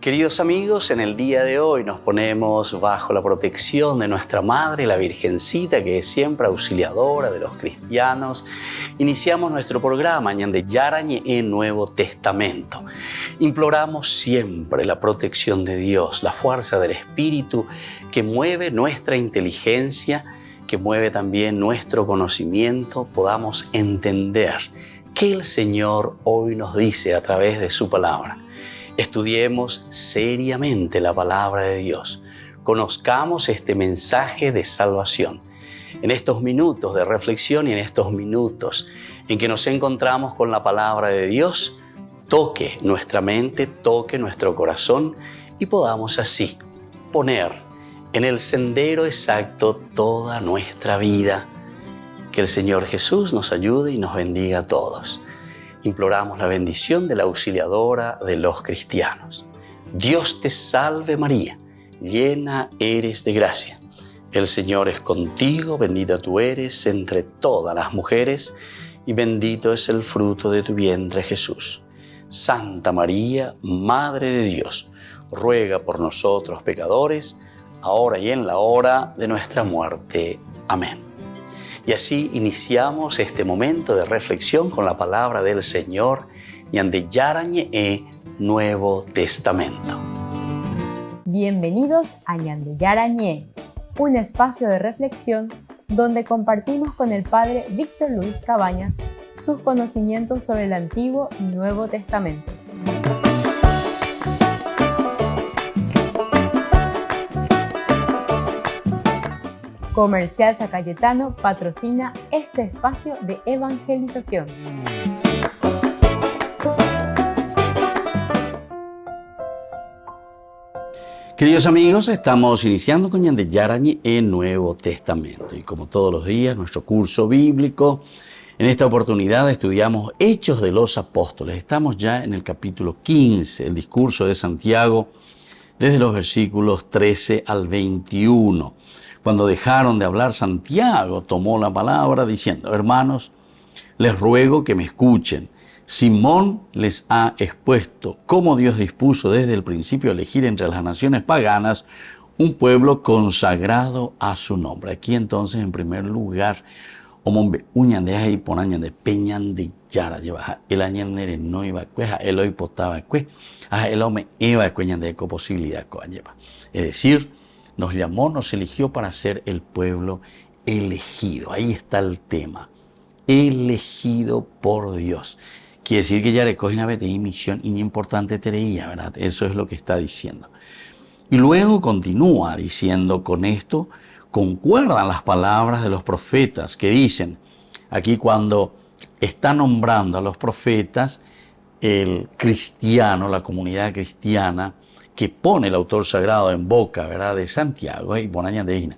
Queridos amigos, en el día de hoy nos ponemos bajo la protección de nuestra Madre, la Virgencita, que es siempre auxiliadora de los cristianos. Iniciamos nuestro programa Ñande Yarañe en Nuevo Testamento. Imploramos siempre la protección de Dios, la fuerza del Espíritu que mueve nuestra inteligencia, que mueve también nuestro conocimiento, podamos entender qué el Señor hoy nos dice a través de su palabra. Estudiemos seriamente la palabra de Dios. Conozcamos este mensaje de salvación. En estos minutos de reflexión y en estos minutos en que nos encontramos con la palabra de Dios, toque nuestra mente, toque nuestro corazón y podamos así poner en el sendero exacto toda nuestra vida. Que el Señor Jesús nos ayude y nos bendiga a todos. Imploramos la bendición de la auxiliadora de los cristianos. Dios te salve María, llena eres de gracia. El Señor es contigo, bendita tú eres entre todas las mujeres y bendito es el fruto de tu vientre Jesús. Santa María, Madre de Dios, ruega por nosotros pecadores, ahora y en la hora de nuestra muerte. Amén. Y así iniciamos este momento de reflexión con la palabra del Señor, Ñande Yarañe Nuevo Testamento. Bienvenidos a Ñande Yarañe, un espacio de reflexión donde compartimos con el Padre Víctor Luis Cabañas sus conocimientos sobre el Antiguo y Nuevo Testamento. Comercial San Cayetano patrocina este espacio de evangelización. Queridos amigos, estamos iniciando con Ñande Yarañe en Nuevo Testamento. Y como todos los días, nuestro curso bíblico, en esta oportunidad estudiamos Hechos de los Apóstoles. Estamos ya en el capítulo 15, el discurso de Santiago, desde los versículos 13 al 21. Cuando dejaron de hablar, Santiago tomó la palabra diciendo: hermanos, les ruego que me escuchen. Simón les ha expuesto cómo Dios dispuso desde el principio elegir entre las naciones paganas un pueblo consagrado a su nombre. Aquí entonces, en primer lugar, omombe uñandeja y ponañande peñan de yara lleva el añandere no iba cueja el hoy potaba cue el hombre iba cueñande con posibilidad lleva. Es decir, nos llamó, nos eligió para ser el pueblo elegido. Ahí está el tema. Elegido por Dios. Quiere decir que ya recoge una misión importante tereía, ¿verdad? Eso es lo que está diciendo. Y luego continúa diciendo: con esto concuerdan las palabras de los profetas que dicen, aquí cuando está nombrando a los profetas, el cristiano, la comunidad cristiana, que pone el autor sagrado en boca, ¿verdad?, de Santiago, y pone ñande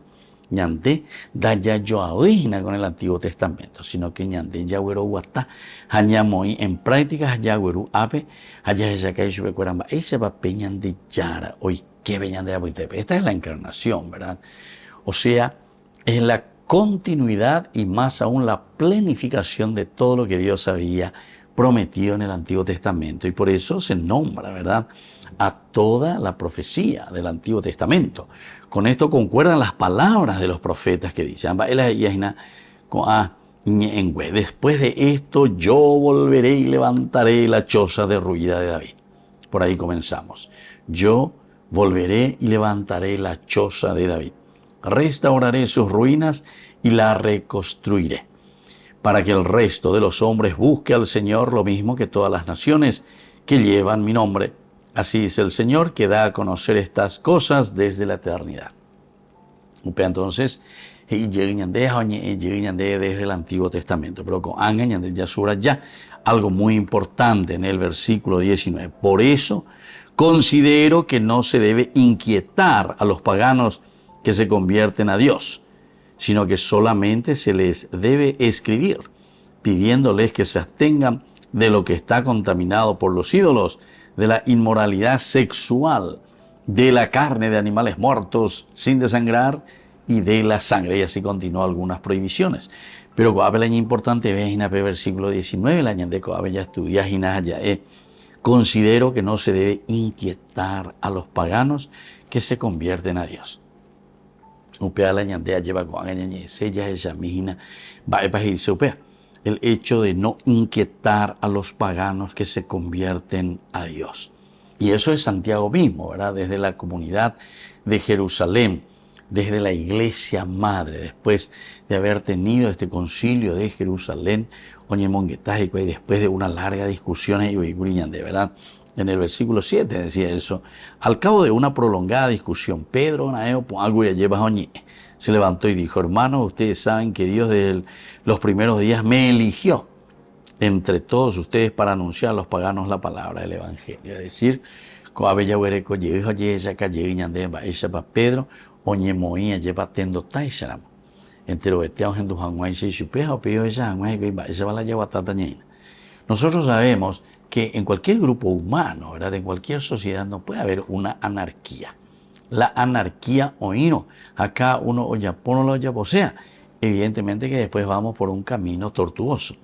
ñande da ya yo aoína con el Antiguo Testamento, sino que ñande yagüero guatá hañamoy en prácticas yagüero ape haya ya que yo recuerda ese papel ñande yara hoy que veñande abuitepe. Esta es la encarnación, ¿verdad? O sea, es la continuidad y más aún la planificación de todo lo que Dios había prometido en el Antiguo Testamento, y por eso se nombra, ¿verdad?, a toda la profecía del Antiguo Testamento. Con esto concuerdan las palabras de los profetas que dicen: después de esto yo volveré y levantaré la choza derruida de David. Por ahí comenzamos. Yo volveré y levantaré la choza de David. Restauraré sus ruinas y la reconstruiré, para que el resto de los hombres busque al Señor, lo mismo que todas las naciones que llevan mi nombre. Así dice el Señor, que da a conocer estas cosas desde la eternidad. Entonces, desde el Antiguo Testamento, pero con ya algo muy importante en el versículo 19. Por eso considero que no se debe inquietar a los paganos que se convierten a Dios, sino que solamente se les debe escribir, pidiéndoles que se abstengan de lo que está contaminado por los ídolos, de la inmoralidad sexual, de la carne de animales muertos sin desangrar y de la sangre. Y así continúa algunas prohibiciones. Pero coabe la importante veis en versículo 19, la ñande coabe ya estudias y nada ya considero que no se debe inquietar a los paganos que se convierten a Dios. El hecho de no inquietar a los paganos que se convierten a Dios. Y eso es Santiago mismo, ¿verdad? Desde la comunidad de Jerusalén, desde la iglesia madre, después de haber tenido este concilio de Jerusalén, y después de una larga discusión, de verdad, en el versículo 7 decía eso, al cabo de una prolongada discusión, Pedro se levantó y dijo: hermanos, ustedes saben que Dios desde los primeros días me eligió entre todos ustedes para anunciar a los paganos la palabra del Evangelio. Es decir, Pedro, nosotros sabemos que en cualquier grupo humano, ¿verdad?, en cualquier sociedad no puede haber una anarquía. La anarquía oíno, acá uno o sea, evidentemente que después vamos por un camino tortuoso.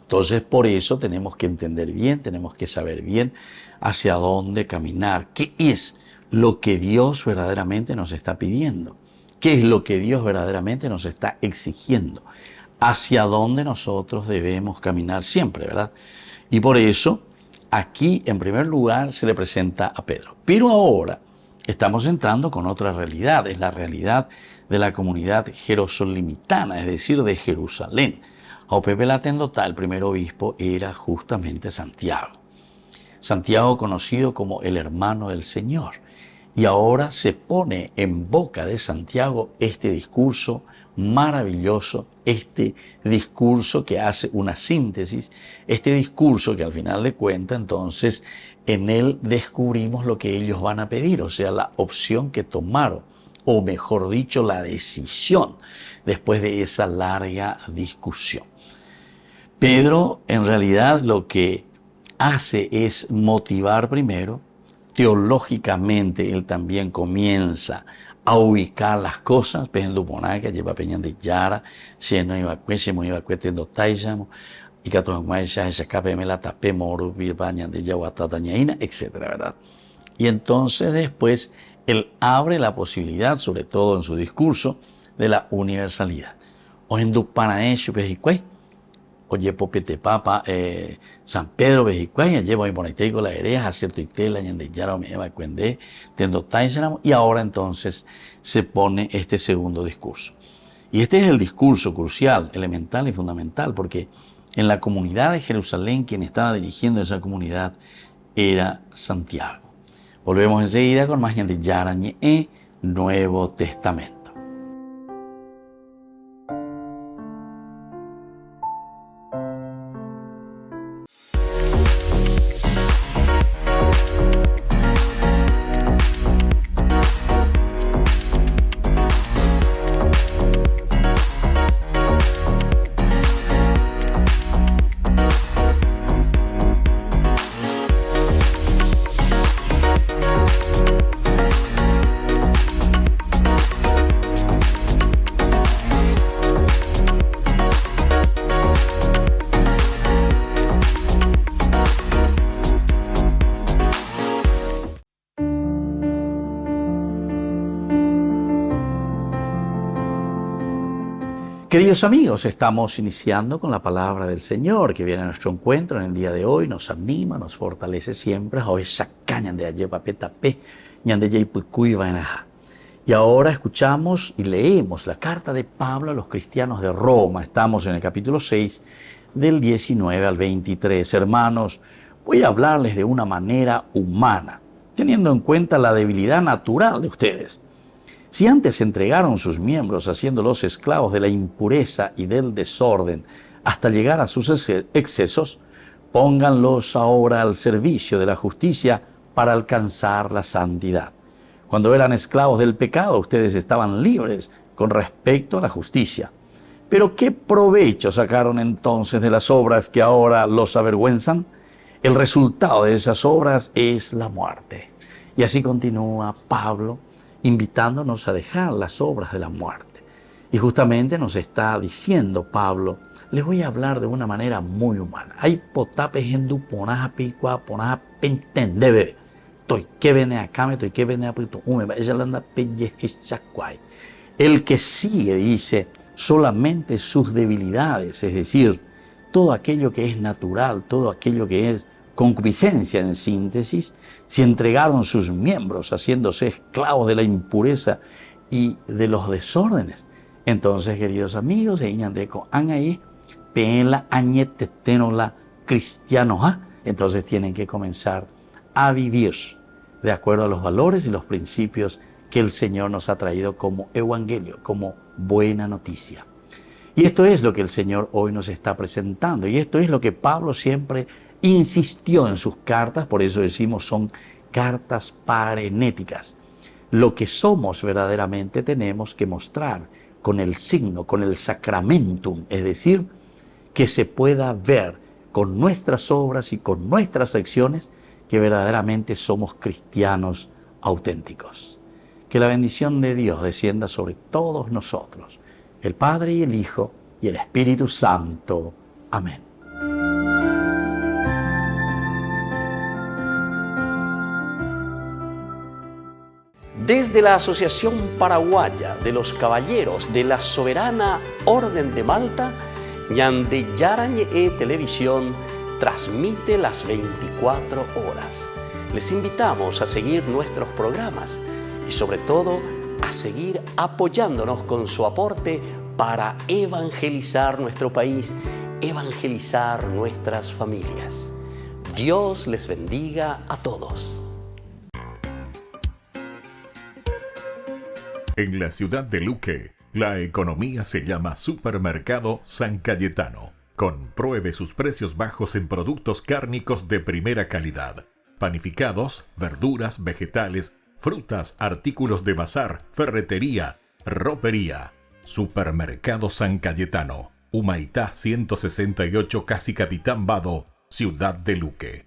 Entonces, por eso tenemos que entender bien, tenemos que saber bien hacia dónde caminar. ¿Qué es lo que Dios verdaderamente nos está pidiendo? ¿Qué es lo que Dios verdaderamente nos está exigiendo? Hacia dónde nosotros debemos caminar siempre, ¿verdad? Y por eso, aquí en primer lugar se le presenta a Pedro. Pero ahora estamos entrando con otra realidad, es la realidad de la comunidad jerosolimitana, es decir, de Jerusalén. El primer obispo era justamente Santiago. Santiago, conocido como el hermano del Señor. Y ahora se pone en boca de Santiago este discurso maravilloso, este discurso que hace una síntesis, este discurso que al final de cuentas, entonces, en él descubrimos lo que ellos van a pedir, o sea, la opción que tomaron, o mejor dicho, la decisión después de esa larga discusión. Pedro, en realidad, lo que hace es motivar primero. Teológicamente, él también comienza a ubicar las cosas, etcétera, ¿verdad? Y entonces después él abre la posibilidad, sobre todo en su discurso, de la universalidad. Oye, popete papa, San Pedro Bejicuay, llevo y boniteico la hereja, cierto y tela, y ya me va a cuende, tendo taisaramo, y ahora entonces se pone este segundo discurso. Y este es el discurso crucial, elemental y fundamental, porque en la comunidad de Jerusalén, quien estaba dirigiendo esa comunidad era Santiago. Volvemos enseguida con más gente Yarañe, Nuevo Testamento. Queridos amigos, estamos iniciando con la palabra del Señor que viene a nuestro encuentro en el día de hoy, nos anima, nos fortalece siempre. Y ahora escuchamos y leemos la carta de Pablo a los cristianos de Roma. Estamos en el capítulo 6, del 19 al 23. Hermanos, voy a hablarles de una manera humana, teniendo en cuenta la debilidad natural de ustedes. Si antes entregaron sus miembros haciéndolos esclavos de la impureza y del desorden hasta llegar a sus excesos, pónganlos ahora al servicio de la justicia para alcanzar la santidad. Cuando eran esclavos del pecado, ustedes estaban libres con respecto a la justicia. Pero ¿qué provecho sacaron entonces de las obras que ahora los avergüenzan? El resultado de esas obras es la muerte. Y así continúa Pablo, invitándonos a dejar las obras de la muerte. Y justamente nos está diciendo Pablo, les voy a hablar de una manera muy humana. Hay potapes hendu ponaja picua ponaja pentendebe. Estoy que viene acá, me estoy que viene a pito. Ella anda pellejechacuay. El que sigue, dice, solamente sus debilidades, es decir, todo aquello que es natural, todo aquello que es concupiscencia en síntesis, se entregaron sus miembros haciéndose esclavos de la impureza y de los desórdenes. Entonces, queridos amigos, entonces tienen que comenzar a vivir de acuerdo a los valores y los principios que el Señor nos ha traído como evangelio, como buena noticia. Y esto es lo que el Señor hoy nos está presentando, y esto es lo que Pablo siempre insistió en sus cartas, por eso decimos son cartas parenéticas. Lo que somos verdaderamente tenemos que mostrar con el signo, con el sacramentum, es decir, que se pueda ver con nuestras obras y con nuestras acciones que verdaderamente somos cristianos auténticos. Que la bendición de Dios descienda sobre todos nosotros, el Padre y el Hijo y el Espíritu Santo. Amén. Desde la Asociación Paraguaya de los Caballeros de la Soberana Orden de Malta, Ñande Yarañe Televisión transmite las 24 horas. Les invitamos a seguir nuestros programas y sobre todo a seguir apoyándonos con su aporte para evangelizar nuestro país, evangelizar nuestras familias. Dios les bendiga a todos. En la ciudad de Luque, la economía se llama Supermercado San Cayetano. Compruebe sus precios bajos en productos cárnicos de primera calidad. Panificados, verduras, vegetales, frutas, artículos de bazar, ferretería, ropería. Supermercado San Cayetano, Humaitá 168, Casi Capitán Vado, ciudad de Luque.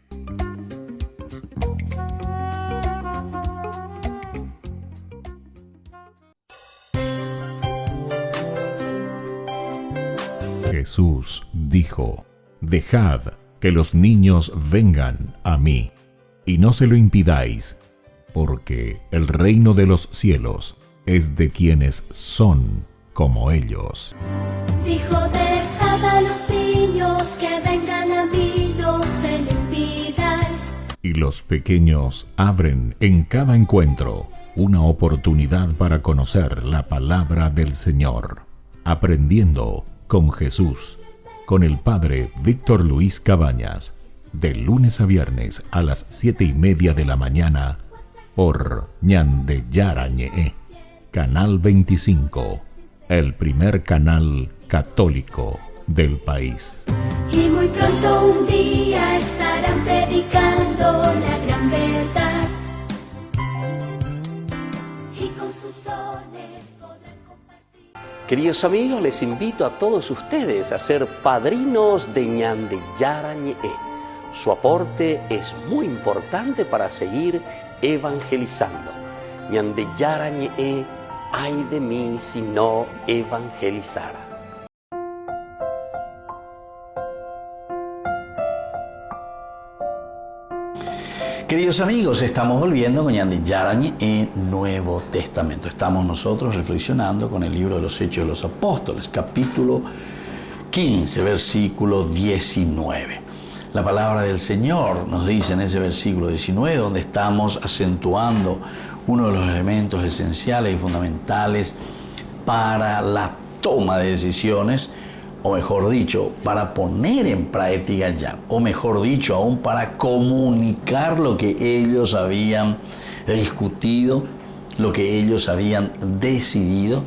Jesús dijo: dejad que los niños vengan a mí, y no se lo impidáis, porque el reino de los cielos es de quienes son como ellos. Dijo: dejad a los niños que vengan a mí, no se lo impidáis. Y los pequeños abren en cada encuentro una oportunidad para conocer la palabra del Señor, aprendiendo con Jesús, con el Padre Víctor Luis Cabañas, de lunes a viernes a las 7:30 de la mañana, por Ñande Yarañe, Canal 25, el primer canal católico del país. Y muy pronto un día estarán predicando la gran verdad, y con sus dones podrán compartir. Queridos amigos, les invito a todos ustedes a ser padrinos de Ñande Yarañe. Su aporte es muy importante para seguir evangelizando. Ñande Yarañe, ay de mí si no evangelizara. Queridos amigos, estamos volviendo con Ñande Yarañe en Nuevo Testamento. Estamos nosotros reflexionando con el libro de los Hechos de los Apóstoles, capítulo 15, versículo 19. La palabra del Señor nos dice en ese versículo 19, donde estamos acentuando uno de los elementos esenciales y fundamentales para la toma de decisiones, o mejor dicho, para poner en práctica ya, o mejor dicho, aún para comunicar lo que ellos habían discutido, lo que ellos habían decidido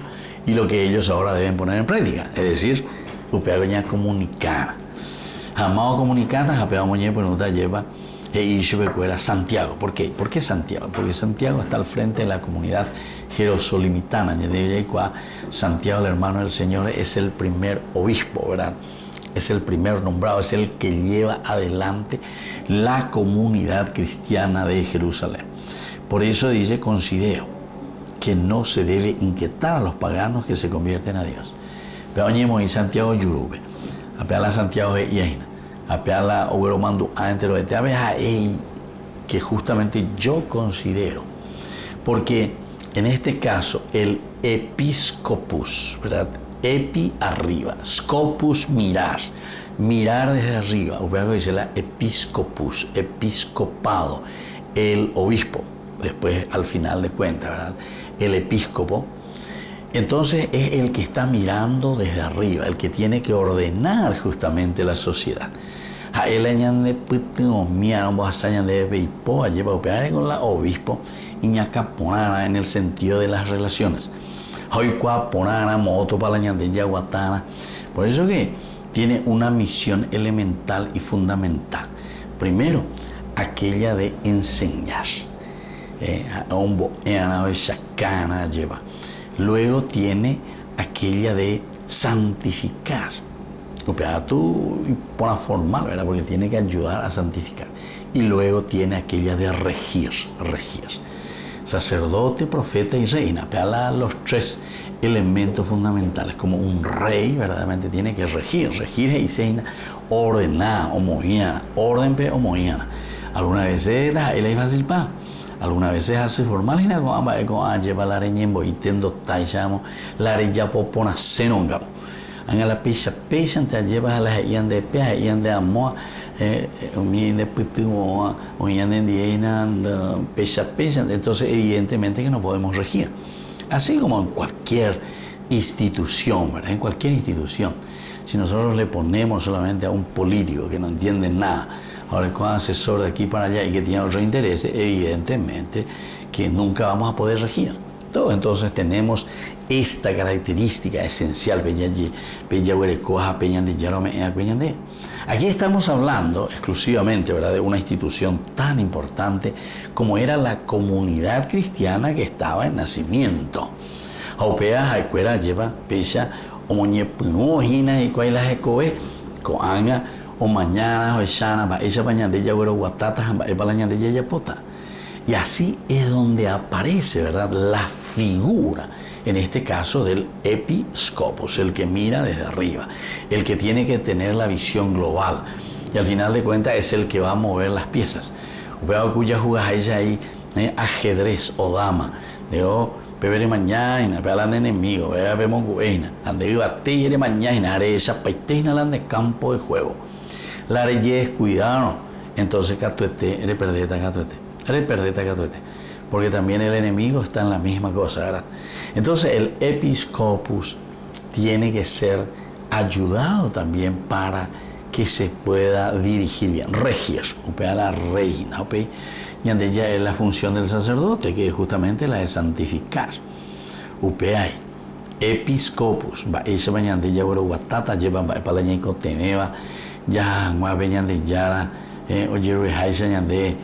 y lo que ellos ahora deben poner en práctica. Es decir, upeagoña comunicar. Jamás comunicata, japeamoñe, pues no te lleva Santiago. ¿Por qué? ¿Por qué Santiago? Porque Santiago está al frente de la comunidad jerosolimitana. Santiago, el hermano del Señor, es el primer obispo, ¿verdad? Es el primer nombrado, es el que lleva adelante la comunidad cristiana de Jerusalén. Por eso dice, considero que no se debe inquietar a los paganos que se convierten a Dios. Peoñemo y Santiago Yurube, apeala Santiago de Iaina, apeala Oguero Mandu Antero de Teabeja, que justamente yo considero, porque en este caso el episcopus, ¿verdad? Epi arriba, scopus mirar desde arriba, dice la episcopus, episcopado, el obispo, después al final de cuentas, ¿verdad? El episcopo, entonces es el que está mirando desde arriba, el que tiene que ordenar justamente la sociedad. A él añade con la obispo y ñacaponara en el sentido de las relaciones. Por eso que tiene una misión elemental y fundamental. Primero, aquella de enseñar. Luego tiene aquella de santificar. Tú pones formal, ¿verdad? Porque tiene que ayudar a santificar. Y luego tiene aquella de regir. Sacerdote, profeta y reina. Los tres elementos fundamentales. Como un rey, verdaderamente tiene que regir. Regir y reina, ordenar, homogénea, orden homogénea. Algunas veces él es fácil pa. Algunas veces hace formal y con lleva la reñembo y tendo taishamo la reya popona senongamo. Anga la pesha te lleva a la ian de pea ian de amoa mi de putuo o ian de diena pesha. Entonces evidentemente que no podemos regir. Así como en cualquier institución, ¿verdad? En cualquier institución. Si nosotros le ponemos solamente a un político que no entiende nada, ahora con asesor de aquí para allá y que tiene otro interés, evidentemente que nunca vamos a poder regir. Entonces tenemos esta característica esencial. Aquí estamos hablando exclusivamente, ¿verdad?, de una institución tan importante como era la comunidad cristiana que estaba en nacimiento. O mañana, o echana, esa mañana de ella, guatata, balaña de ella, pota. Y así es donde aparece, ¿verdad?, la figura, en este caso del episcopos, el que mira desde arriba, el que tiene que tener la visión global. Y al final de cuentas es el que va a mover las piezas. Veo cuya jugas ella ahí, ajedrez o dama, beber mañana, vean enemigo, vemos buena, ande batir mañana, haré esa paitena de campo de juego. La reyes, cuidado, entonces catuete, eres perdeta catuete. Porque también el enemigo está en la misma cosa, ¿verdad? Entonces el episcopus tiene que ser ayudado también para que se pueda dirigir bien, regir, la reina, y ante ella es la función del sacerdote, que es justamente la de santificar. Episcopus, ese mañana de ella guatata lleva para la ñeco teneva, ya venían de yara, oye de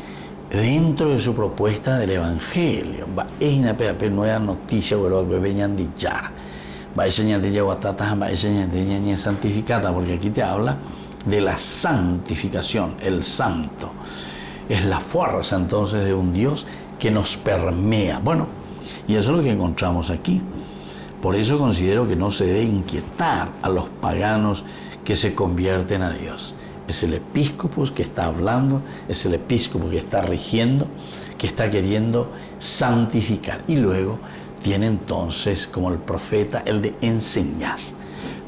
dentro de su propuesta del evangelio, es una nueva noticia, que venían de yara, ese ñan de ella guatata, ese ñan de ella santificada, porque aquí te habla de la santificación, el santo. Es la fuerza entonces de un Dios que nos permea. Bueno, y eso es lo que encontramos aquí. Por eso considero que no se debe inquietar a los paganos que se convierten a Dios. Es el episcopos que está hablando, es el episcopo que está rigiendo, que está queriendo santificar. Y luego tiene entonces, como el profeta, el de enseñar.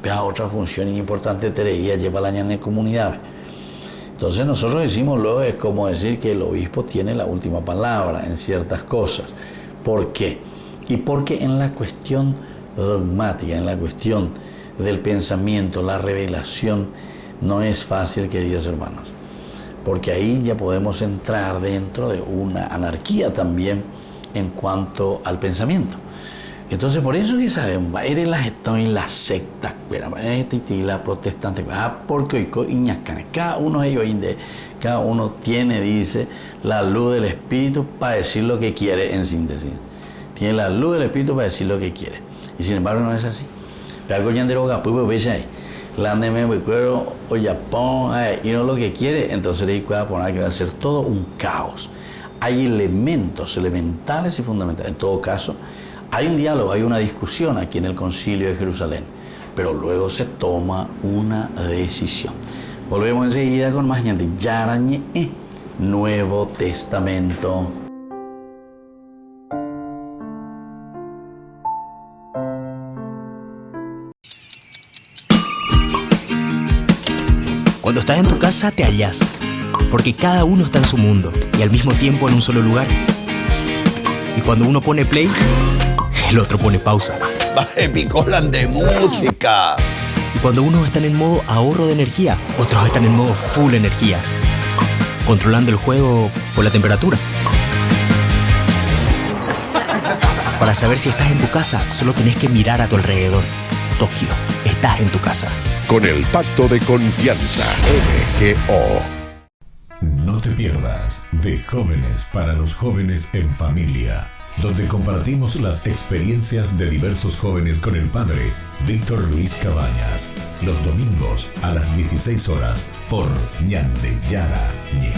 Vea otra función importante, Tereía, lleva la ñana de comunidad. Entonces nosotros decimos luego, es como decir que el obispo tiene la última palabra en ciertas cosas. ¿Por qué? Y porque en la cuestión dogmática, en la cuestión del pensamiento, la revelación, no es fácil, queridos hermanos. Porque ahí ya podemos entrar dentro de una anarquía también en cuanto al pensamiento. Entonces, por eso que sabemos, eres la gestión y la secta, la protestante, porque hoy cada uno de ellos, cada uno tiene, dice, la luz del Espíritu para decir lo que quiere, en síntesis. Tiene la luz del Espíritu para decir lo que quiere. Y sin embargo, no es así. Pero o Japón, y no lo que quiere, entonces le puede poner que va a ser todo un caos. Hay elementos elementales y fundamentales. En todo caso, Hay un diálogo, hay una discusión aquí en el Concilio de Jerusalén, pero luego se toma una decisión. Volvemos enseguida con más Ñande Yarañe, Nuevo Testamento. Cuando estás en tu casa te hallas, porque cada uno está en su mundo y al mismo tiempo en un solo lugar. Y cuando uno pone play, el otro pone pausa. Baje picolan de música. Y cuando unos están en modo ahorro de energía, otros están en modo full energía, controlando el juego por la temperatura. Para saber si estás en tu casa, solo tenés que mirar a tu alrededor. Tokio, estás en tu casa. Con el Pacto de Confianza, MGO. No te pierdas de Jóvenes para los Jóvenes en Familia, donde compartimos las experiencias de diversos jóvenes con el padre Víctor Luis Cabañas, los domingos a las 16 horas por Ñande Yarañe.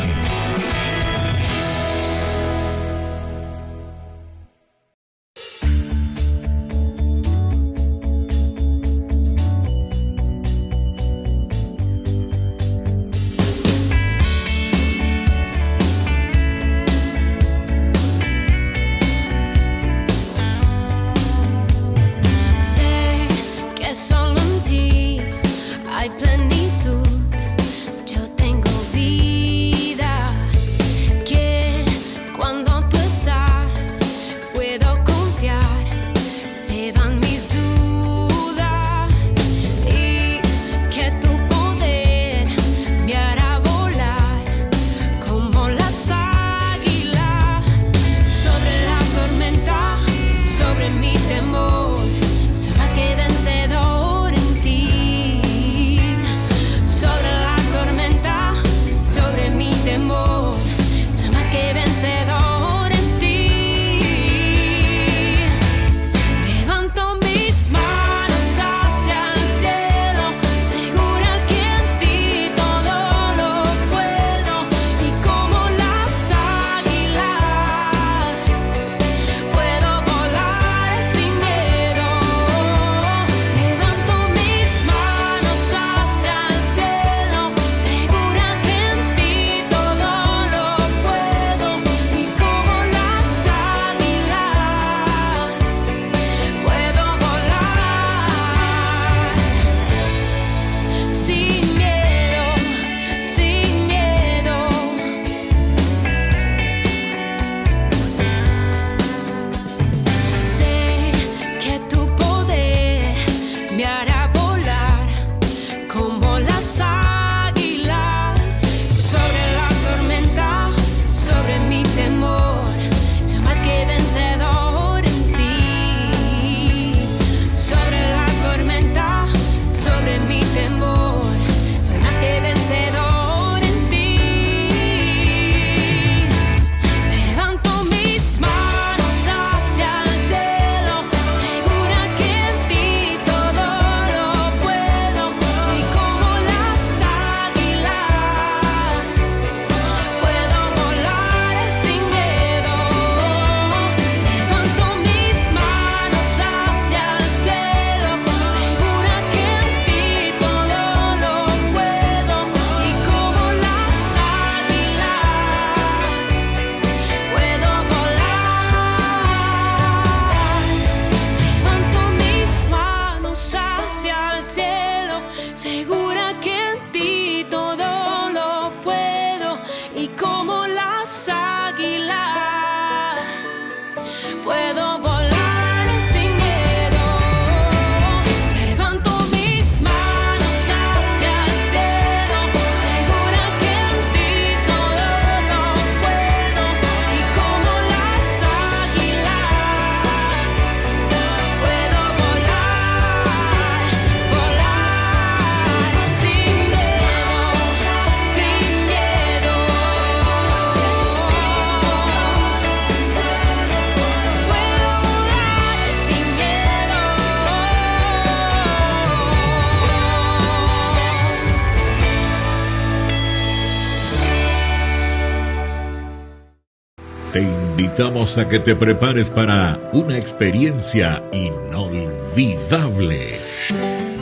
Te invitamos a que te prepares para una experiencia inolvidable.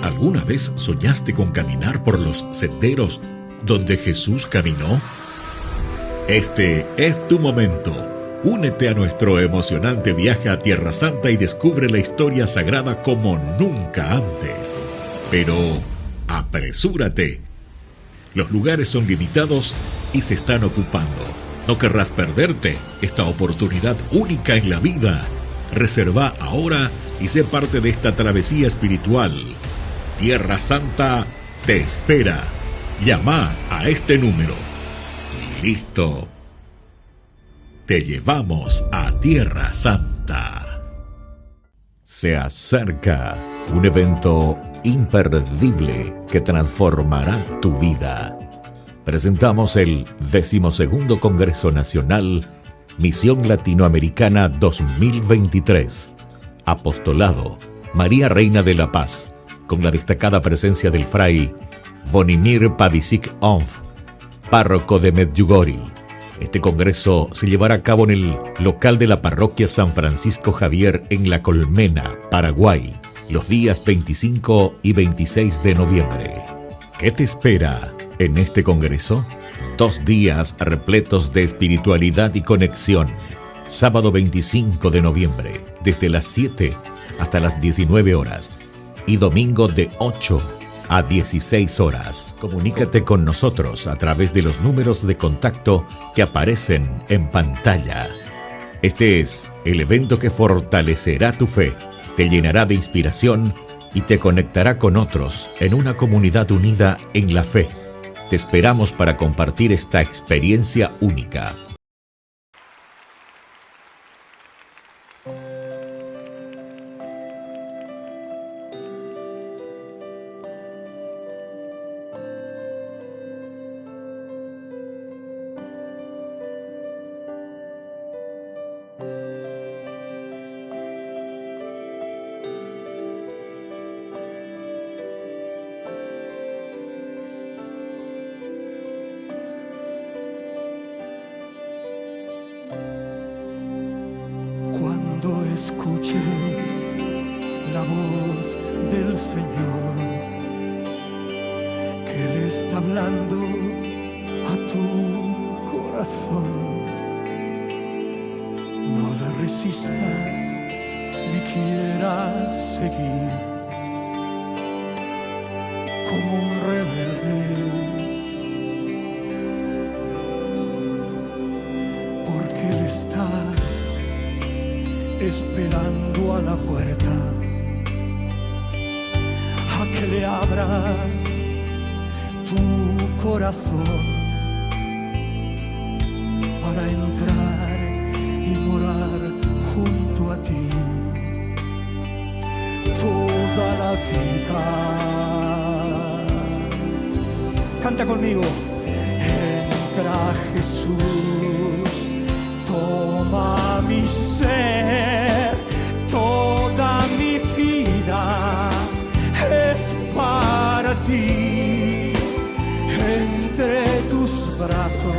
¿Alguna vez soñaste con caminar por los senderos donde Jesús caminó? Este es tu momento. Únete a nuestro emocionante viaje a Tierra Santa y descubre la historia sagrada como nunca antes. Pero apresúrate. Los lugares son limitados y se están ocupando. No querrás perderte esta oportunidad única en la vida. Reserva ahora y sé parte de esta travesía espiritual. Tierra Santa te espera. Llama a este número. Listo. Te llevamos a Tierra Santa. Se acerca un evento imperdible que transformará tu vida. Presentamos el 12º Congreso Nacional Misión Latinoamericana 2023. Apostolado María Reina de la Paz, con la destacada presencia del Fray Vonimir Pavicic-Onf, párroco de Medjugorje. Este congreso se llevará a cabo en el local de la parroquia San Francisco Javier en La Colmena, Paraguay, los días 25 y 26 de noviembre. ¿Qué te espera en este congreso? 2 días repletos de espiritualidad y conexión. Sábado 25 de noviembre, desde las 7 hasta las 19 horas. Y domingo de 8 a 16 horas. Comunícate con nosotros a través de los números de contacto que aparecen en pantalla. Este es el evento que fortalecerá tu fe, te llenará de inspiración y te conectará con otros en una comunidad unida en la fe. Te esperamos para compartir esta experiencia única. Cuando escuches la voz del Señor, que Él está hablando a tu corazón, no le resistas ni quieras seguir como un rebelde, porque Él está esperando a la puerta a que le abras tu corazón para entrar y morar junto a ti toda la vida. Canta conmigo. Entra Jesús, toma mi ser, toda mi vida es para ti. Entre tus brazos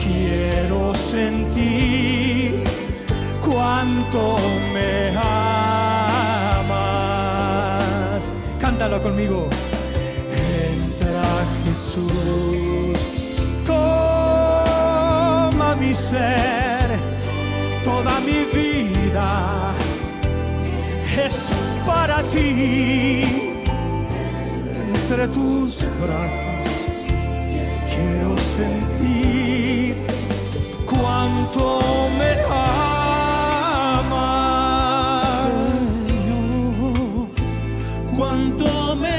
quiero sentir cuánto me amas. Cántalo conmigo. Entra Jesús, toma mi ser, toda mi vida es para ti. Entre tus brazos quiero sentir cuánto me amas, Señor, cuánto me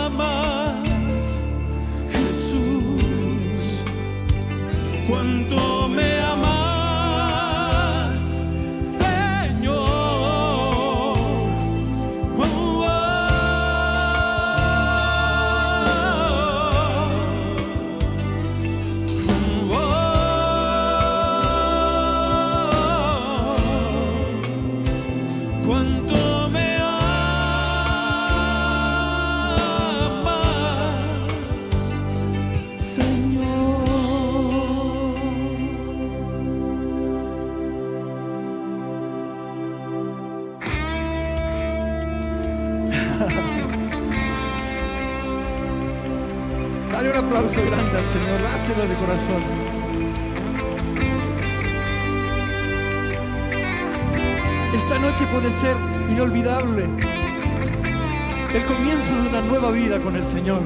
amas, Jesús, cuánto me amas, Señor. Cuánto me amas, Señor. aplauso grande al Señor, dáselo de corazón. Esta noche puede ser inolvidable, el comienzo de una nueva vida con el Señor.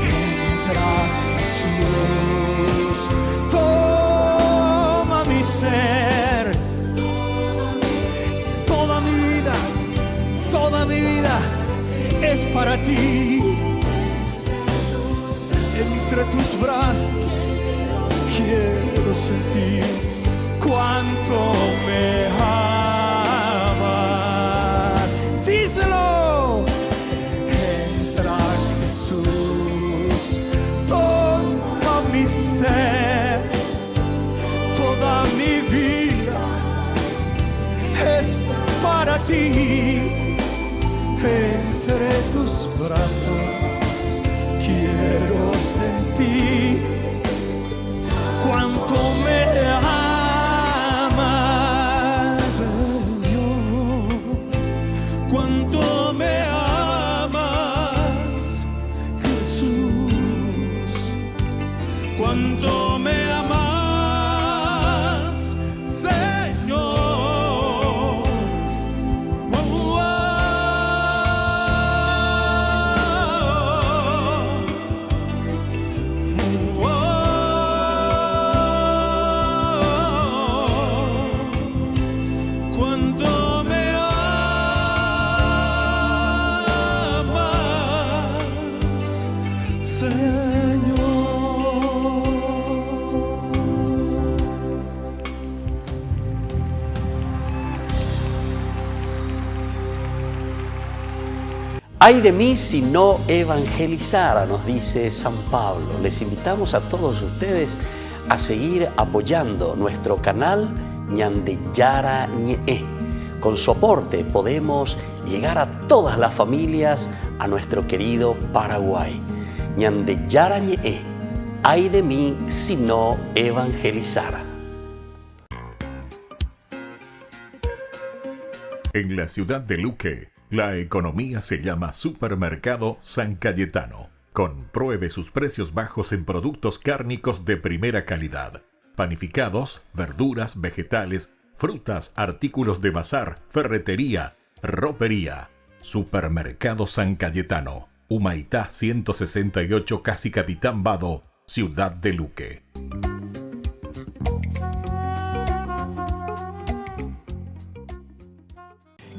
Entra Jesús, toma mi ser, toda mi vida es para ti. Entre tus brazos quiero sentir cuánto me amas. Díselo. Entra Jesús, toma mi ser, toda mi vida es para ti. Entre tus brazos quiero sentir cuánto me amas, Señor, cuánto me amas, Jesús, cuánto me amas, Señor. Ay de mí si no evangelizara, nos dice San Pablo. Les invitamos a todos ustedes a seguir apoyando nuestro canal Ñande Yara Ñe. Con su aporte podemos llegar a todas las familias a nuestro querido Paraguay. Ñande Yara Ñe. Ay de mí si no evangelizara. En la ciudad de Luque, la economía se llama Supermercado San Cayetano. Compruebe sus precios bajos en productos cárnicos de primera calidad. Panificados, verduras, vegetales, frutas, artículos de bazar, ferretería, ropería. Supermercado San Cayetano. Humaitá 168, Casi Capitán Vado, ciudad de Luque.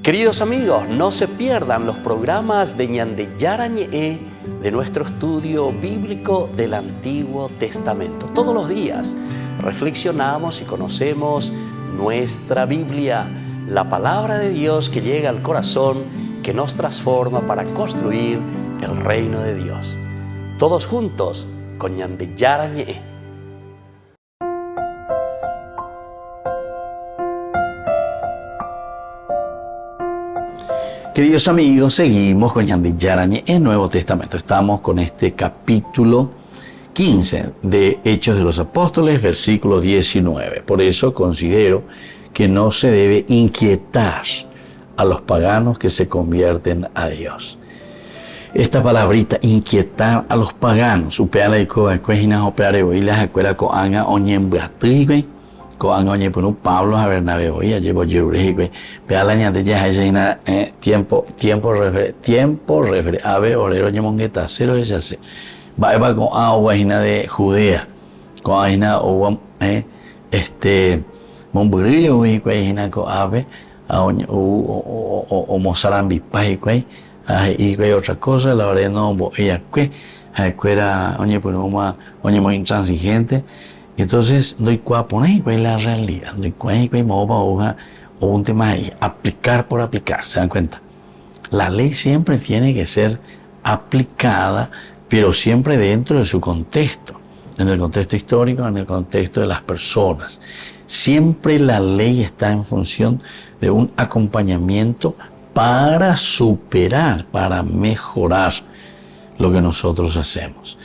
Queridos amigos, no se pierdan los programas de Ñande Yara Ñe de nuestro estudio bíblico del Antiguo Testamento. Todos los días reflexionamos y conocemos nuestra Biblia, la palabra de Dios que llega al corazón, que nos transforma para construir el reino de Dios. Todos juntos con Ñande Yara Ñe. Queridos amigos, seguimos con Ñande Yara Ñe en Nuevo Testamento. Estamos con este capítulo 15 de Hechos de los Apóstoles, versículo 19. Por eso considero que no se debe inquietar a los paganos que se convierten a Dios. Esta palabrita, inquietar a los paganos, Pablo a Bernabé hoy llevo Jerusalén peala ñande ya hay tiempo refere ave orero ñemongueta cero ella se va con agua de Judea con aina o monburillo hoy cuajina con ave o mozarambi pai cuaj y otra cosa la verdad no ella que era oye pues oye muy intransigente. Entonces, doy poner la realidad, doy o un tema ahí, aplicar por aplicar, ¿se dan cuenta? La ley siempre tiene que ser aplicada, pero siempre dentro de su contexto, en el contexto histórico, en el contexto de las personas. Siempre la ley está en función de un acompañamiento para superar, para mejorar lo que nosotros hacemos.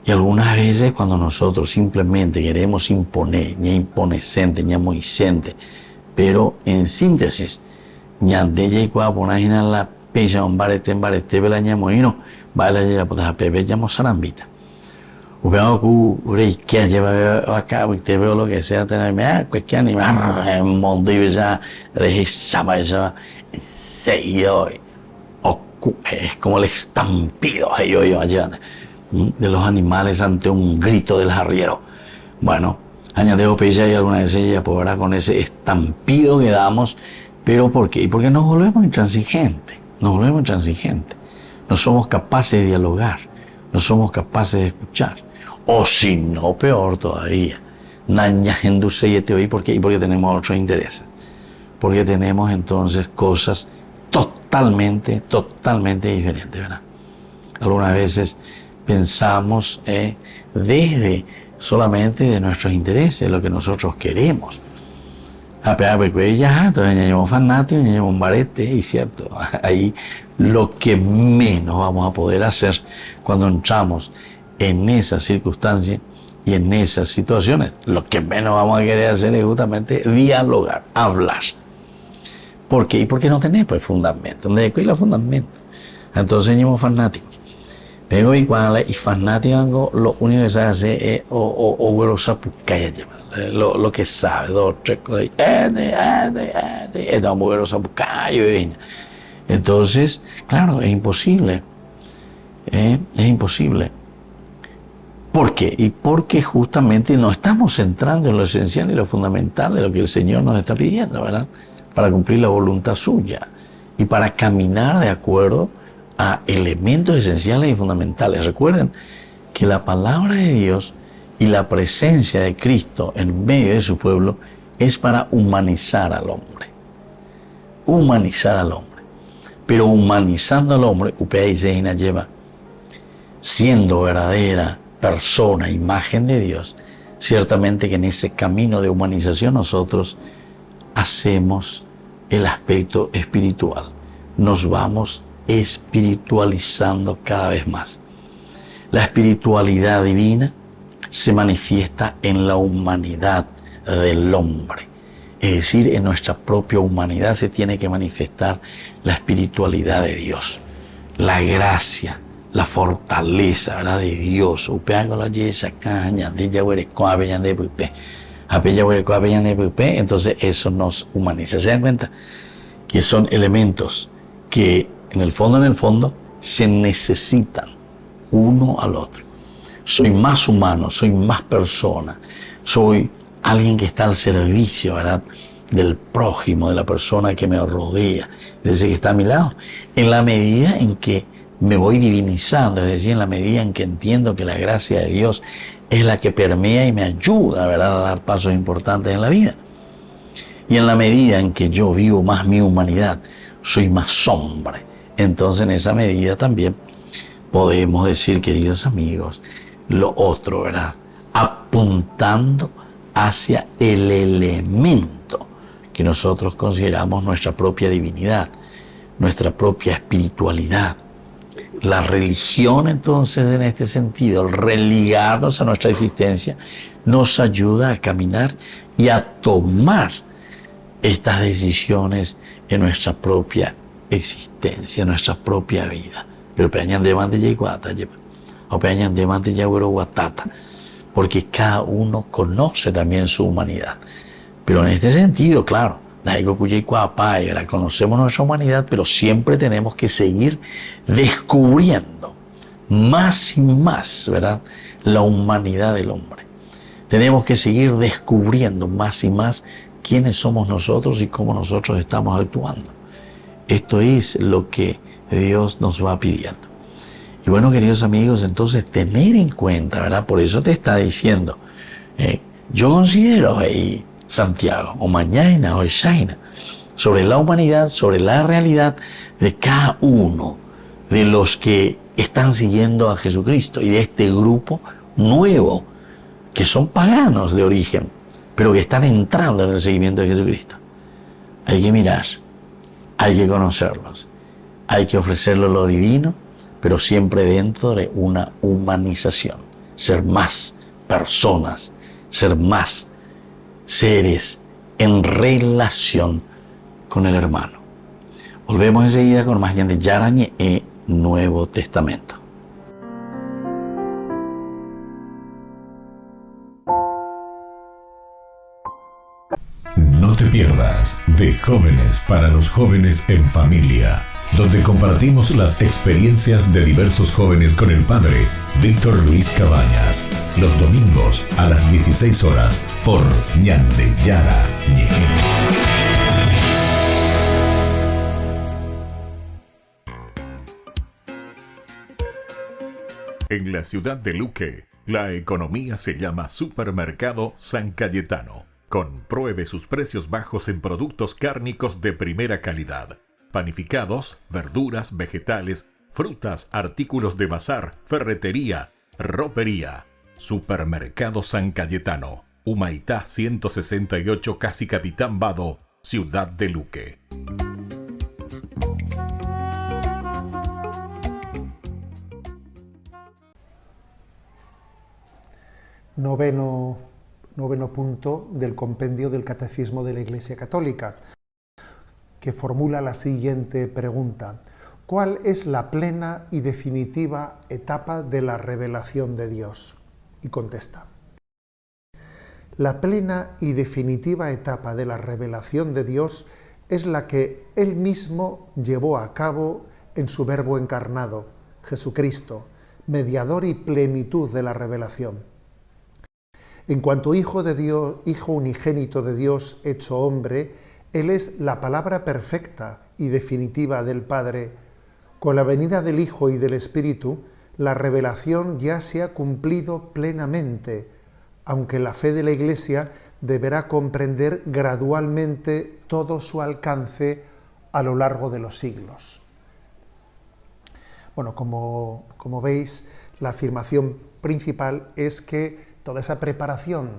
Y algunas veces cuando nosotros simplemente queremos imponer, ña imponecente, ña moicente, pero en síntesis, ñandella y cuaponagina la peja un barete belañamoino, baila ya pues pepe llamo sarambita. Veo que lleva a cabo y te veo lo que sea, tenerme que animar en mundo y ya regisaba esa seguido. Es como el estampido yo allá de los animales ante un grito del arriero. Bueno, añadió Pella y alguna vez ella podrá con ese estampido que damos, pero ¿por qué? Porque nos volvemos intransigentes, no somos capaces de dialogar, no somos capaces de escuchar, o si no, peor todavía, porque tenemos otros intereses, porque tenemos entonces cosas totalmente diferentes, ¿verdad? Algunas veces pensamos desde solamente de nuestros intereses, lo que nosotros queremos. Y cierto, ahí lo que menos vamos a poder hacer cuando entramos en esas circunstancias y en esas situaciones, lo que menos vamos a querer hacer es justamente dialogar, hablar. ¿Por qué? Y porque no tenemos pues fundamento. ¿Dónde hay el fundamento? Entonces somos fanáticos. Pero igual y fanático lo único que sabe hacer es lo que sabe, dos, tres cosas. Entonces, claro, es imposible. Es imposible. ¿Por qué? Y porque justamente no estamos centrando en lo esencial y lo fundamental de lo que el Señor nos está pidiendo, ¿verdad? Para cumplir la voluntad suya y para caminar de acuerdo a elementos esenciales y fundamentales. Recuerden que la palabra de Dios y la presencia de Cristo en medio de su pueblo es para humanizar al hombre. Humanizar al hombre. Pero humanizando al hombre, Upeaïseina lleva, siendo verdadera persona, imagen de Dios, ciertamente que en ese camino de humanización nosotros hacemos el aspecto espiritual. Nos vamos espiritualizando cada vez más. La espiritualidad divina se manifiesta en la humanidad del hombre. Es decir, en nuestra propia humanidad se tiene que manifestar la espiritualidad de Dios, la gracia, la fortaleza, ¿verdad?, de Dios. Entonces eso nos humaniza. ¿Se dan cuenta? Que son elementos que en el fondo se necesitan uno al otro. Soy más humano, soy más persona, soy alguien que está al servicio, ¿verdad?, del prójimo, de la persona que me rodea, de ese que está a mi lado, en la medida en que me voy divinizando, es decir, en la medida en que entiendo que la gracia de Dios es la que permea y me ayuda, ¿verdad?, a dar pasos importantes en la vida. Y en la medida en que yo vivo más mi humanidad, soy más hombre. Entonces, en esa medida también podemos decir, queridos amigos, lo otro, ¿verdad?, apuntando hacia el elemento que nosotros consideramos nuestra propia divinidad, nuestra propia espiritualidad. La religión, entonces, en este sentido, el religarnos a nuestra existencia, nos ayuda a caminar y a tomar estas decisiones en nuestra propia existencia, en nuestra propia vida. Pero porque cada uno conoce también su humanidad. Pero en este sentido, claro, conocemos nuestra humanidad, pero siempre tenemos que seguir descubriendo más y más, ¿verdad?, la humanidad del hombre. Tenemos que seguir descubriendo más y más quiénes somos nosotros y cómo nosotros estamos actuando. Esto es lo que Dios nos va pidiendo. Y bueno, queridos amigos, entonces tener en cuenta, ¿verdad? Por eso te está diciendo, yo considero Santiago, o mañana, o Shaina, sobre la humanidad, sobre la realidad de cada uno de los que están siguiendo a Jesucristo y de este grupo nuevo, que son paganos de origen, pero que están entrando en el seguimiento de Jesucristo. Hay que mirar, hay que conocerlos, hay que ofrecerles lo divino, pero siempre dentro de una humanización, ser más personas, ser más seres en relación con el hermano. Volvemos enseguida con más Ñande Yarañe e Nuevo Testamento. No te pierdas de Jóvenes para los Jóvenes en Familia, donde compartimos las experiencias de diversos jóvenes con el padre Víctor Luis Cabañas, los domingos a las 16 horas por Ñande Yarañe. En la ciudad de Luque, la economía se llama Supermercado San Cayetano. Compruebe sus precios bajos en productos cárnicos de primera calidad. Panificados, verduras, vegetales, frutas, artículos de bazar, ferretería, ropería. Supermercado San Cayetano, Humaitá 168, Casi Capitán Vado, ciudad de Luque. Noveno punto del compendio del Catecismo de la Iglesia Católica, que formula la siguiente pregunta: ¿cuál es la plena y definitiva etapa de la revelación de Dios? Y contesta: la plena y definitiva etapa de la revelación de Dios es la que Él mismo llevó a cabo en su Verbo encarnado, Jesucristo, mediador y plenitud de la revelación. En cuanto Hijo de Dios, Hijo unigénito de Dios hecho hombre, Él es la palabra perfecta y definitiva del Padre. Con la venida del Hijo y del Espíritu, la revelación ya se ha cumplido plenamente, aunque la fe de la Iglesia deberá comprender gradualmente todo su alcance a lo largo de los siglos. Bueno, como veis, la afirmación principal es que toda esa preparación,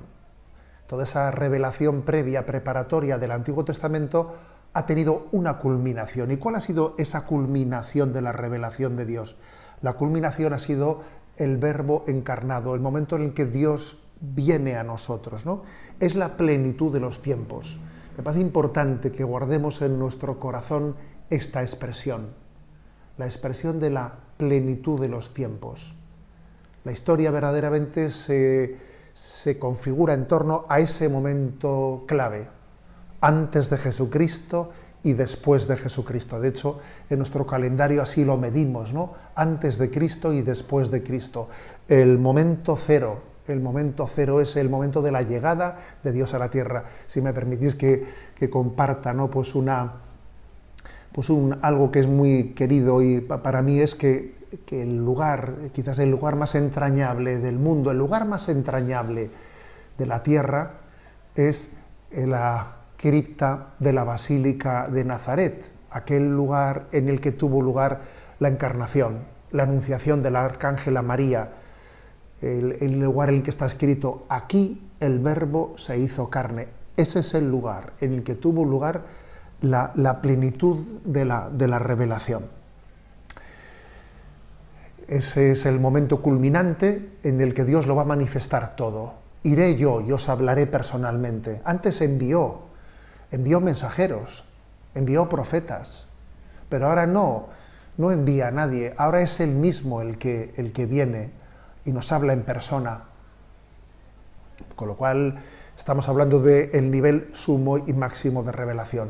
toda esa revelación previa, preparatoria del Antiguo Testamento ha tenido una culminación. ¿Y cuál ha sido esa culminación de la revelación de Dios? La culminación ha sido el Verbo encarnado, el momento en el que Dios viene a nosotros, ¿no? Es la plenitud de los tiempos. Me parece importante que guardemos en nuestro corazón esta expresión, la expresión de la plenitud de los tiempos. La historia verdaderamente se configura en torno a ese momento clave, antes de Jesucristo y después de Jesucristo. De hecho, en nuestro calendario así lo medimos, ¿no? Antes de Cristo y después de Cristo. El momento cero es el momento de la llegada de Dios a la tierra. Si me permitís que comparta, ¿no? Algo que es muy querido y para mí es que el lugar, quizás el lugar más entrañable del mundo, el lugar más entrañable de la tierra es la cripta de la Basílica de Nazaret, aquel lugar en el que tuvo lugar la encarnación, la anunciación de la Arcángela María, el lugar en el que está escrito: aquí el Verbo se hizo carne. Ese es el lugar en el que tuvo lugar la plenitud de la revelación. Ese es el momento culminante en el que Dios lo va a manifestar todo. Iré yo y os hablaré personalmente. Antes envió mensajeros, envió profetas, pero ahora no envía a nadie. Ahora es Él mismo el que viene y nos habla en persona. Con lo cual estamos hablando del nivel sumo y máximo de revelación.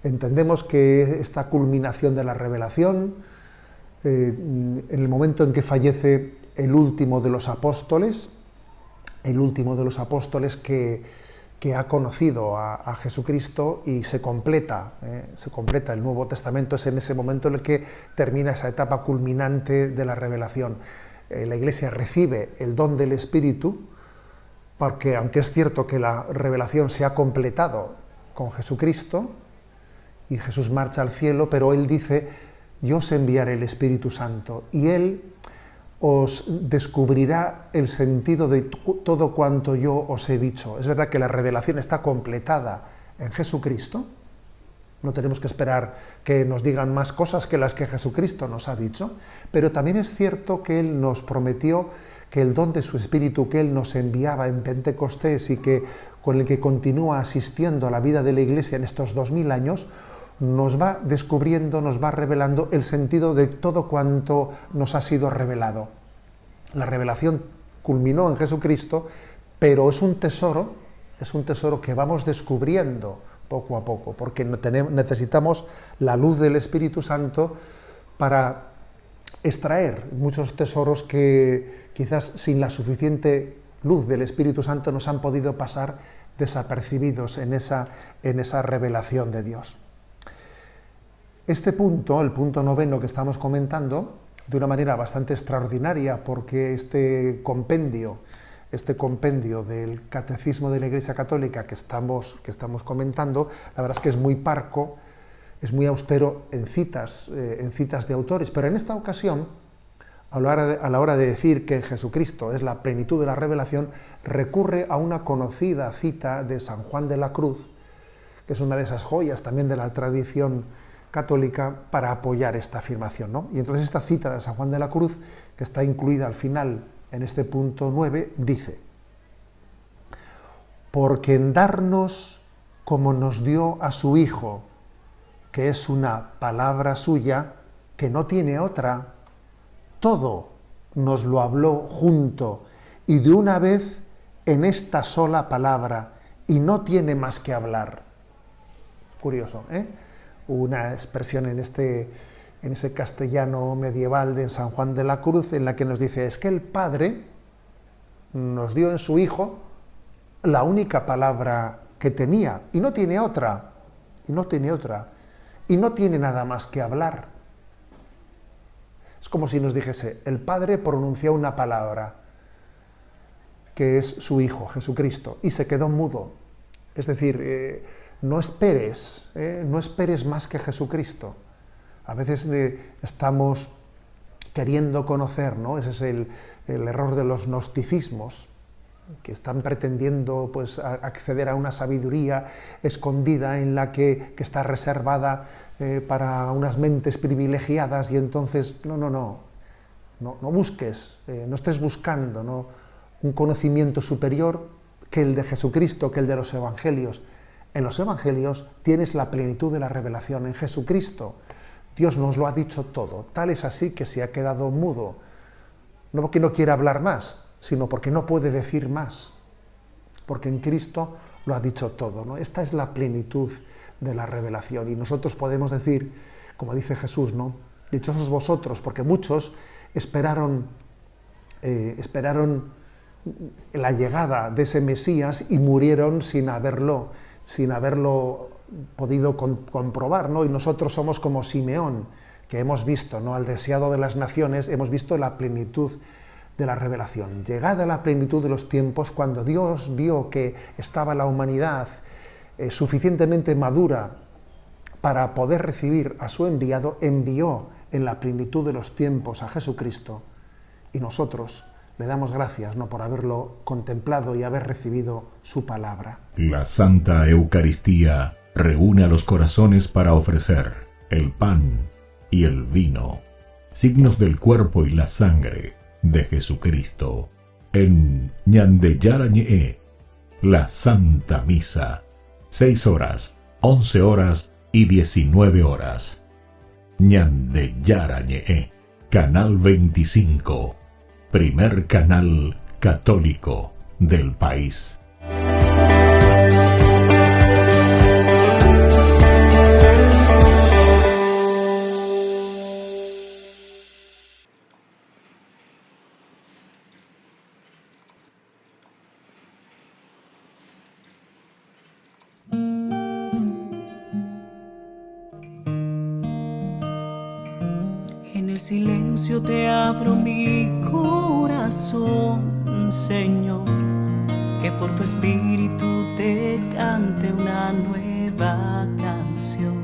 Entendemos que esta culminación de la revelación, en el momento en que fallece el último de los apóstoles que ha conocido a Jesucristo y se completa el Nuevo Testamento, es en ese momento en el que termina esa etapa culminante de la revelación. La Iglesia recibe el don del Espíritu, porque aunque es cierto que la revelación se ha completado con Jesucristo y Jesús marcha al cielo, pero Él dice: yo os enviaré el Espíritu Santo y Él os descubrirá el sentido de todo cuanto yo os he dicho. Es verdad que la revelación está completada en Jesucristo. No tenemos que esperar que nos digan más cosas que las que Jesucristo nos ha dicho, pero también es cierto que Él nos prometió que el don de su Espíritu que Él nos enviaba en Pentecostés y con el que continúa asistiendo a la vida de la Iglesia en estos 2000 años, nos va descubriendo, nos va revelando el sentido de todo cuanto nos ha sido revelado. La revelación culminó en Jesucristo, pero es un tesoro que vamos descubriendo poco a poco, porque necesitamos la luz del Espíritu Santo para extraer muchos tesoros que quizás sin la suficiente luz del Espíritu Santo nos han podido pasar desapercibidos en esa revelación de Dios. Este punto, el punto 9 que estamos comentando, de una manera bastante extraordinaria, porque este compendio del Catecismo de la Iglesia Católica que estamos comentando, la verdad es que es muy parco, es muy austero en citas de autores, pero en esta ocasión, a la hora de decir que Jesucristo es la plenitud de la revelación, recurre a una conocida cita de San Juan de la Cruz, que es una de esas joyas también de la tradición católica, para apoyar esta afirmación, ¿no? Y entonces esta cita de San Juan de la Cruz, que está incluida al final en este punto 9, dice: porque en darnos como nos dio a su Hijo, que es una palabra suya, que no tiene otra, todo nos lo habló junto y de una vez en esta sola palabra, y no tiene más que hablar. Curioso, ¿eh? Una expresión en ese castellano medieval de San Juan de la Cruz, en la que nos dice, es que el Padre nos dio en su Hijo la única palabra que tenía, y no tiene otra, y no tiene nada más que hablar. Es como si nos dijese, el Padre pronunció una palabra, que es su Hijo, Jesucristo, y se quedó mudo. Es decir, no esperes más que Jesucristo. A veces estamos queriendo conocer, ¿no? Ese es el error de los gnosticismos, que están pretendiendo pues acceder a una sabiduría escondida en la que está reservada para unas mentes privilegiadas, y entonces no busques, no estés buscando, ¿no?, un conocimiento superior que el de Jesucristo, que el de los Evangelios. En los Evangelios tienes la plenitud de la revelación. En Jesucristo Dios nos lo ha dicho todo. Tal es así que se ha quedado mudo. No porque no quiera hablar más, sino porque no puede decir más. Porque en Cristo lo ha dicho todo, ¿no? Esta es la plenitud de la revelación. Y nosotros podemos decir, como dice Jesús, ¿no?, dichosos vosotros, porque muchos esperaron la llegada de ese Mesías y murieron sin haberlo podido comprobar, ¿no? Y nosotros somos como Simeón, que hemos visto, ¿no?, al deseado de las naciones, hemos visto la plenitud de la revelación. Llegada la plenitud de los tiempos, cuando Dios vio que estaba la humanidad suficientemente madura para poder recibir a su enviado, envió en la plenitud de los tiempos a Jesucristo, y nosotros le damos gracias, ¿no?, por haberlo contemplado y haber recibido su palabra. La Santa Eucaristía reúne a los corazones para ofrecer el pan y el vino, signos del cuerpo y la sangre de Jesucristo. En Ñandeyarañe, la Santa Misa, 6 horas, 11 horas y 19 horas. Ñandeyarañe, Canal 25, primer canal católico del país. Silencio te abro mi corazón, Señor, que por tu espíritu te cante una nueva canción.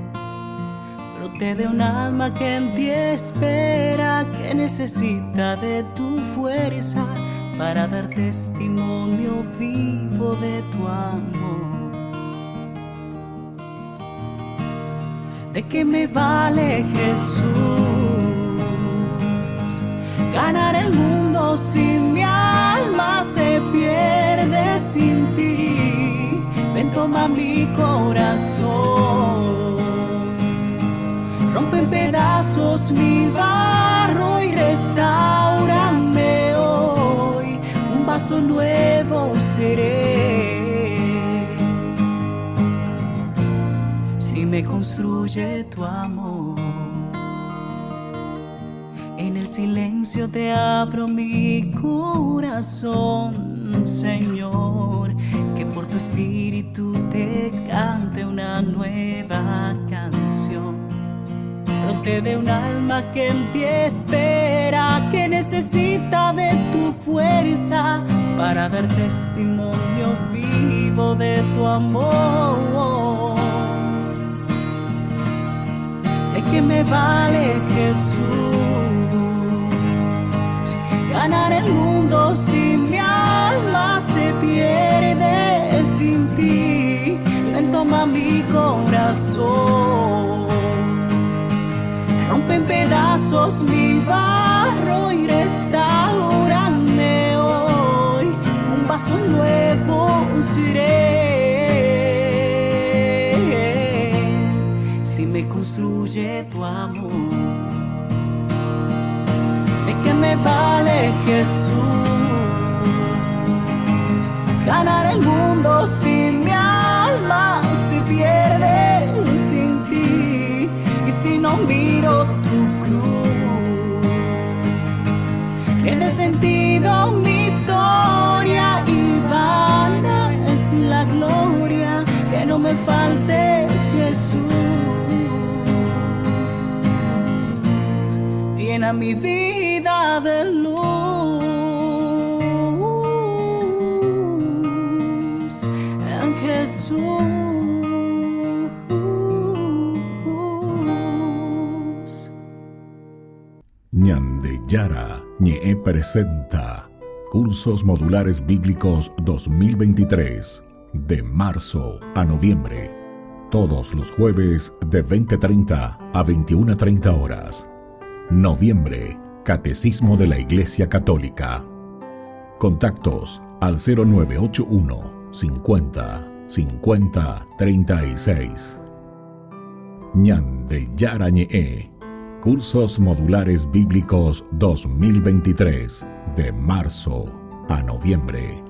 Brote de un alma que en ti espera, que necesita de tu fuerza para dar testimonio vivo de tu amor. ¿De qué me vale, Jesús, ganar el mundo si mi alma se pierde sin ti? Ven, toma mi corazón Rompe en pedazos mi barro y restaurame hoy. Un vaso nuevo seré. Si me construye tu amor, en el silencio te abro mi corazón, Señor, que por tu espíritu te cante una nueva canción. Brote de un alma que en ti espera, que necesita de tu fuerza para dar testimonio vivo de tu amor. ¿De qué me vale, Jesús, ganar el mundo si mi alma se pierde sin ti? Ven, toma mi corazón, rompe en pedazos mi barro y restaurame hoy. Un vaso nuevo seré. Si me construye tu amor, ¿de qué me vale, Jesús, ganar el mundo si mi alma se pierde sin ti? Y si no miro tu cruz, pierde sentido mi historia y vana es la gloria. Que no me faltes, Jesús. Llena mi vida de luz en Jesús. Ñande Yara Ñe presenta Cursos Modulares Bíblicos 2023 de marzo a noviembre. Todos los jueves de 20:30 a 21:30 horas. Noviembre, Catecismo de la Iglesia Católica. Contactos al 0981 50 50 36. Ñande Yara Ñe, Cursos Modulares Bíblicos 2023 de marzo a noviembre.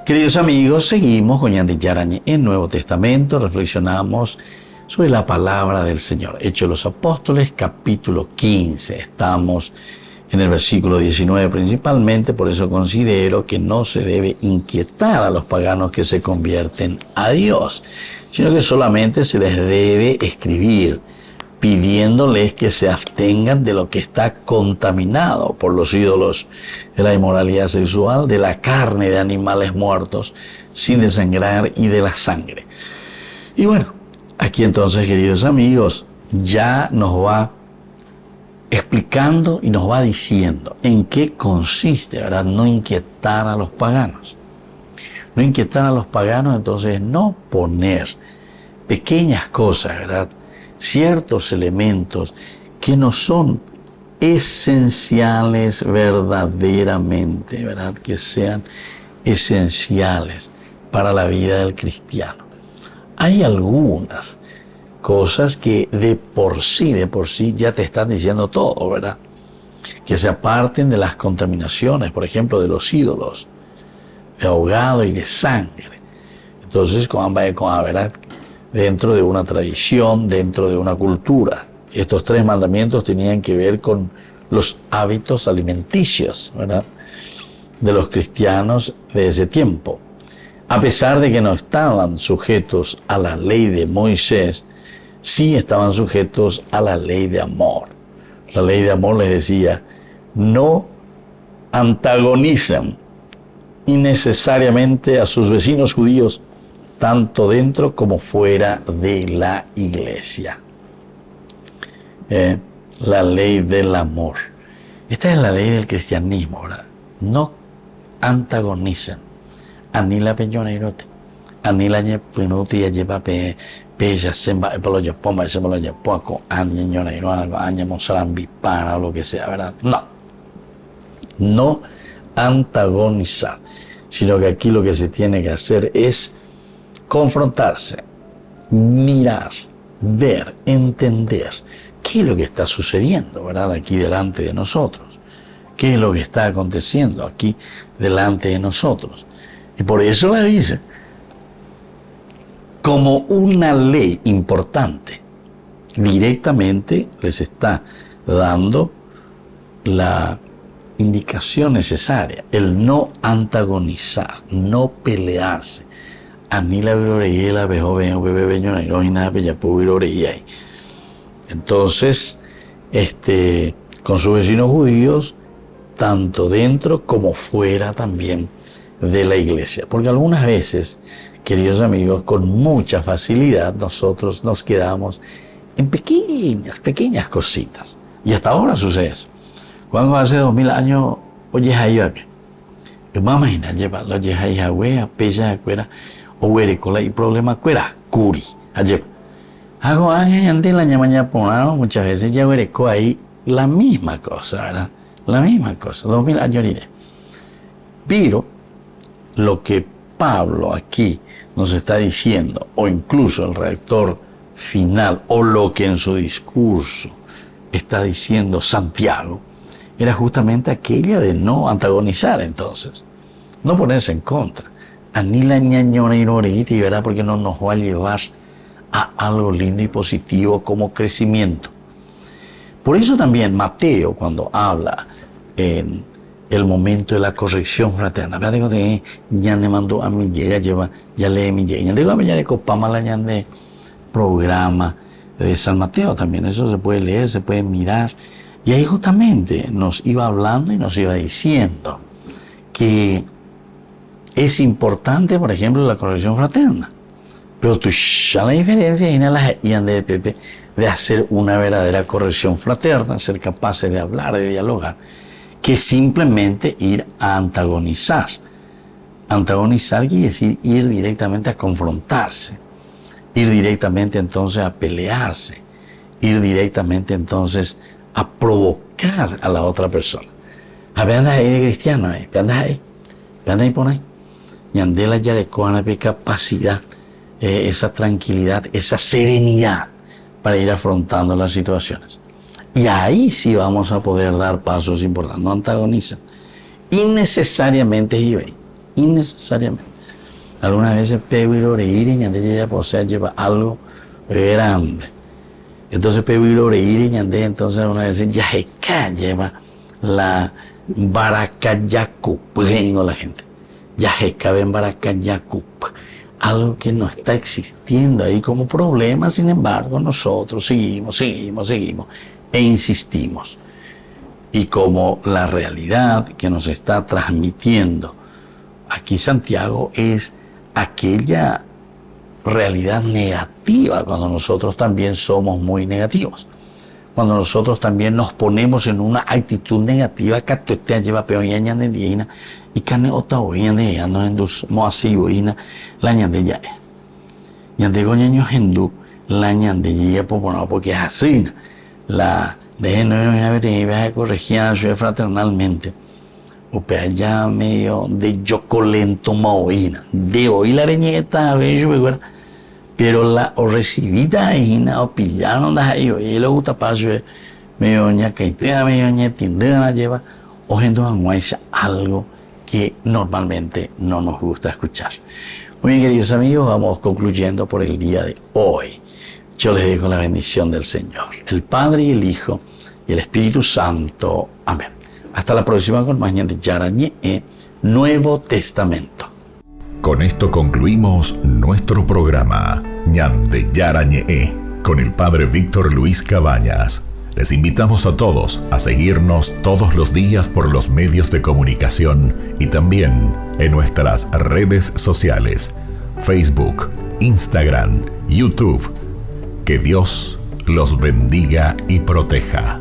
Queridos amigos, seguimos con Ñande Yara Ñe en Nuevo Testamento. Reflexionamos sobre la palabra del Señor. Hechos de los Apóstoles, capítulo 15. Estamos en el versículo 19 principalmente, por eso considero que no se debe inquietar a los paganos que se convierten a Dios, sino que solamente se les debe escribir pidiéndoles que se abstengan de lo que está contaminado por los ídolos de la inmoralidad sexual, de la carne de animales muertos sin desangrar y de la sangre. Y bueno, aquí entonces, queridos amigos, ya nos va explicando y nos va diciendo en qué consiste, ¿verdad? No inquietar a los paganos. No inquietar a los paganos, entonces no poner pequeñas cosas, ¿verdad? Ciertos elementos que no son esenciales verdaderamente, ¿verdad? Que sean esenciales para la vida del cristiano. Hay algunas cosas que de por sí ya te están diciendo todo, ¿verdad? Que se aparten de las contaminaciones, por ejemplo, de los ídolos, de ahogado y de sangre. Entonces, ¿verdad? Dentro de una tradición, dentro de una cultura. Estos 3 mandamientos tenían que ver con los hábitos alimenticios, ¿verdad? De los cristianos de ese tiempo. A pesar de que no estaban sujetos a la ley de Moisés, sí estaban sujetos a la ley de amor. La ley de amor les decía, no antagonizan innecesariamente a sus vecinos judíos, tanto dentro como fuera de la iglesia. La ley del amor. Esta es la ley del cristianismo, ¿verdad? No antagonizan. Anila peñoneirote. Anila ñepinuti ya lleva peya semba pelo yapoma ese pelo yapoco añeñoneiroana aña mosarambi para lo que sea, ¿verdad? No antagonizar, sino que aquí lo que se tiene que hacer es confrontarse, mirar, ver, entender qué es lo que está sucediendo, ¿verdad? Aquí delante de nosotros, qué es lo que está aconteciendo aquí delante de nosotros. Y por eso le dice, como una ley importante, directamente les está dando la indicación necesaria, el no antagonizar, no pelearse. Entonces, con sus vecinos judíos, tanto dentro como fuera también de la iglesia. Porque algunas veces, queridos amigos, con mucha facilidad nosotros nos quedamos en pequeñas cositas. Y hasta ahora sucede eso. Cuando hace 2000 años, oye, ahí va bien. Mamá, lleva la yeja wea, pesa cuera, o huericola y problema cuera, curi, allá. Hago ante la ñamaña ponano, muchas veces ya huerico ahí la misma cosa, ¿verdad? La misma cosa, 2000 años iré. Pero lo que Pablo aquí nos está diciendo, o incluso el redactor final, o lo que en su discurso está diciendo Santiago, era justamente aquella de no antagonizar entonces, no ponerse en contra. Anila ñañora y norita, y verá, porque no nos va a llevar a algo lindo y positivo como crecimiento. Por eso también Mateo, cuando habla en el momento de la corrección fraterna, ya me mandó a mi llega, ya lee mi llega, ya a me copama la de programa de San Mateo también, eso se puede leer, se puede mirar. Y ahí justamente nos iba hablando y nos iba diciendo que es importante, por ejemplo, la corrección fraterna. Pero tú ya la diferencia de hacer una verdadera corrección fraterna, ser capaces de hablar, de dialogar, que simplemente ir a antagonizar. Antagonizar quiere decir ir directamente a confrontarse, ir directamente entonces a pelearse, ir directamente entonces a provocar a la otra persona. A ver, anda ahí de cristiano, anda ahí por ahí. Y ande la yarecoana de capacidad, esa tranquilidad, esa serenidad para ir afrontando las situaciones. Y ahí sí vamos a poder dar pasos importantes, no antagonizan. Innecesariamente, innecesariamente. Algunas veces pego y reír y ya posee lleva algo grande. Entonces pego y reír y entonces una vez ya lleva la baracayacup, la gente. Ya cabe en baracayacup. Algo que no está existiendo ahí como problema, sin embargo, nosotros seguimos e insistimos. Y como la realidad que nos está transmitiendo aquí Santiago es aquella realidad negativa, cuando nosotros también somos muy negativos, cuando nosotros también nos ponemos en una actitud negativa que te lleva peor y añade y carne otra hoy de no endus moasiboina la añade ya ñande goñeño hindú la añade ya porque es así la de no una vez te iba a corregir fraternalmente o pe ya medio de chocolento maoína de hoy la reñeta a ver yo pero la o recibida ahí o pillaron de ahí y le gusta paso medio ña que te medio ña tindera lleva o gente algo que normalmente no nos gusta escuchar. Muy bien, queridos amigos, vamos concluyendo por el día de hoy. Yo les dejo la bendición del Señor, el Padre y el Hijo y el Espíritu Santo. Amén. Hasta la próxima con más de Yarañe, Nuevo Testamento. Con esto concluimos nuestro programa Ñande Yarañe con el Padre Víctor Luis Cabañas. Les invitamos a todos a seguirnos todos los días por los medios de comunicación y también en nuestras redes sociales, Facebook, Instagram, YouTube. Que Dios los bendiga y proteja.